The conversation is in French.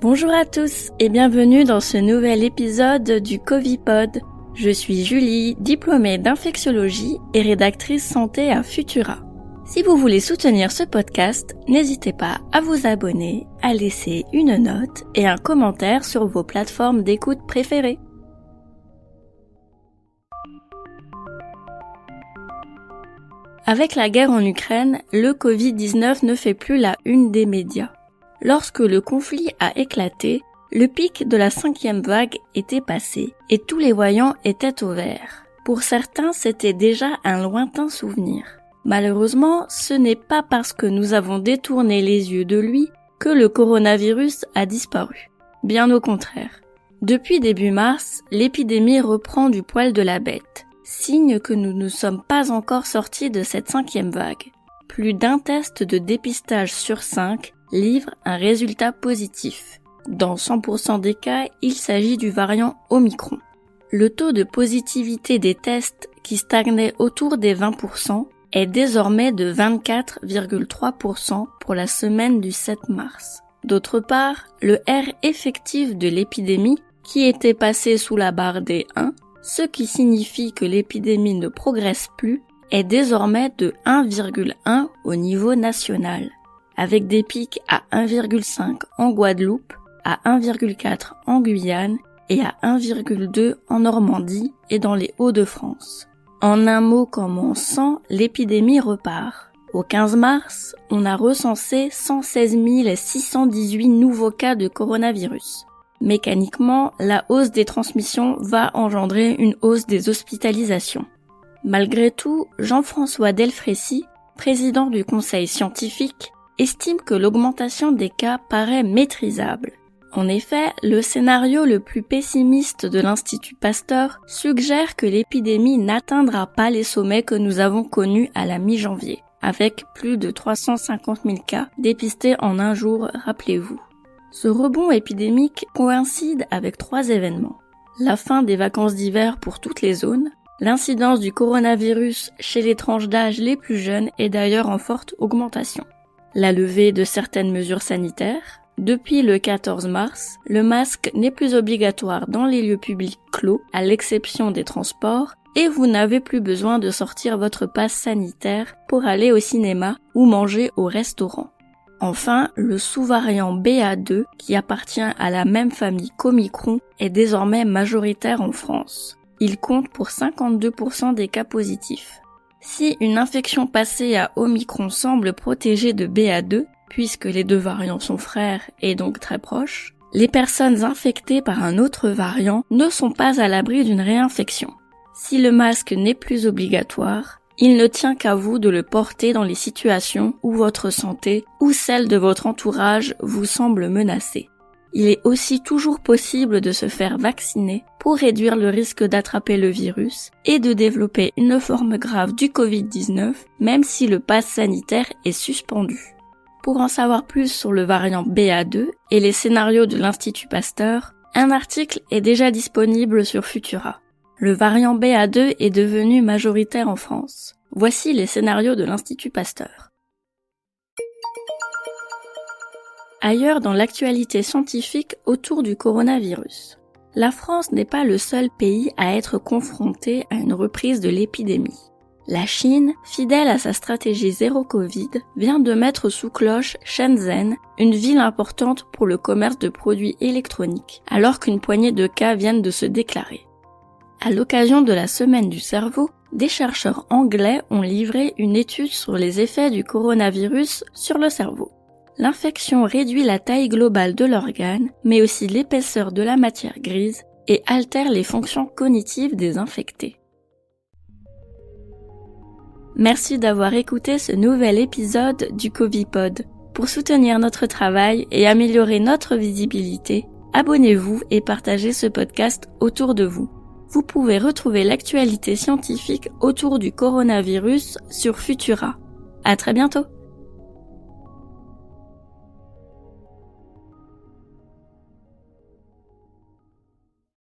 Bonjour à tous et bienvenue dans ce nouvel épisode du Covipod. Je suis Julie, diplômée d'infectiologie et rédactrice santé à Futura. Si vous voulez soutenir ce podcast, n'hésitez pas à vous abonner, à laisser une note et un commentaire sur vos plateformes d'écoute préférées. Avec la guerre en Ukraine, le Covid-19 ne fait plus la une des médias. Lorsque le conflit a éclaté, le pic de la 5e vague était passé et tous les voyants étaient au vert. Pour certains, c'était déjà un lointain souvenir. Malheureusement, ce n'est pas parce que nous avons détourné les yeux de lui que le coronavirus a disparu. Bien au contraire. Depuis début mars, l'épidémie reprend du poil de la bête, signe que nous ne sommes pas encore sortis de cette 5e vague. Plus d'un test de dépistage sur 5 livre un résultat positif. Dans 100% des cas, il s'agit du variant Omicron. Le taux de positivité des tests, qui stagnait autour des 20%, est désormais de 24,3% pour la semaine du 7 mars. D'autre part, le R effectif de l'épidémie, qui était passé sous la barre des 1, ce qui signifie que l'épidémie ne progresse plus, est désormais de 1,1 au niveau national, avec des pics à 1,5 en Guadeloupe, à 1,4 en Guyane et à 1,2 en Normandie et dans les Hauts-de-France. En un mot comme en 100, l'épidémie repart. Au 15 mars, on a recensé 116 618 nouveaux cas de coronavirus. Mécaniquement, la hausse des transmissions va engendrer une hausse des hospitalisations. Malgré tout, Jean-François Delfrécy, président du conseil scientifique, estime que l'augmentation des cas paraît maîtrisable. En effet, le scénario le plus pessimiste de l'Institut Pasteur suggère que l'épidémie n'atteindra pas les sommets que nous avons connus à la mi-janvier, avec plus de 350 000 cas dépistés en un jour, rappelez-vous. Ce rebond épidémique coïncide avec 3 événements. La fin des vacances d'hiver pour toutes les zones, l'incidence du coronavirus chez les tranches d'âge les plus jeunes est d'ailleurs en forte augmentation. La levée de certaines mesures sanitaires. Depuis le 14 mars, le masque n'est plus obligatoire dans les lieux publics clos, à l'exception des transports, et vous n'avez plus besoin de sortir votre passe sanitaire pour aller au cinéma ou manger au restaurant. Enfin, le sous-variant BA2, qui appartient à la même famille qu'Omicron, est désormais majoritaire en France. Il compte pour 52% des cas positifs. Si une infection passée à Omicron semble protégée de BA2, puisque les deux variants sont frères et donc très proches, les personnes infectées par un autre variant ne sont pas à l'abri d'une réinfection. Si le masque n'est plus obligatoire, il ne tient qu'à vous de le porter dans les situations où votre santé ou celle de votre entourage vous semble menacée. Il est aussi toujours possible de se faire vacciner pour réduire le risque d'attraper le virus et de développer une forme grave du Covid-19, même si le pass sanitaire est suspendu. Pour en savoir plus sur le variant BA2 et les scénarios de l'Institut Pasteur, un article est déjà disponible sur Futura. Le variant BA2 est devenu majoritaire en France. Voici les scénarios de l'Institut Pasteur. Ailleurs dans l'actualité scientifique autour du coronavirus. La France n'est pas le seul pays à être confronté à une reprise de l'épidémie. La Chine, fidèle à sa stratégie zéro Covid, vient de mettre sous cloche Shenzhen, une ville importante pour le commerce de produits électroniques, alors qu'une poignée de cas viennent de se déclarer. À l'occasion de la semaine du cerveau, des chercheurs anglais ont livré une étude sur les effets du coronavirus sur le cerveau. L'infection réduit la taille globale de l'organe, mais aussi l'épaisseur de la matière grise et altère les fonctions cognitives des infectés. Merci d'avoir écouté ce nouvel épisode du Covipod. Pour soutenir notre travail et améliorer notre visibilité, abonnez-vous et partagez ce podcast autour de vous. Vous pouvez retrouver l'actualité scientifique autour du coronavirus sur Futura. À très bientôt!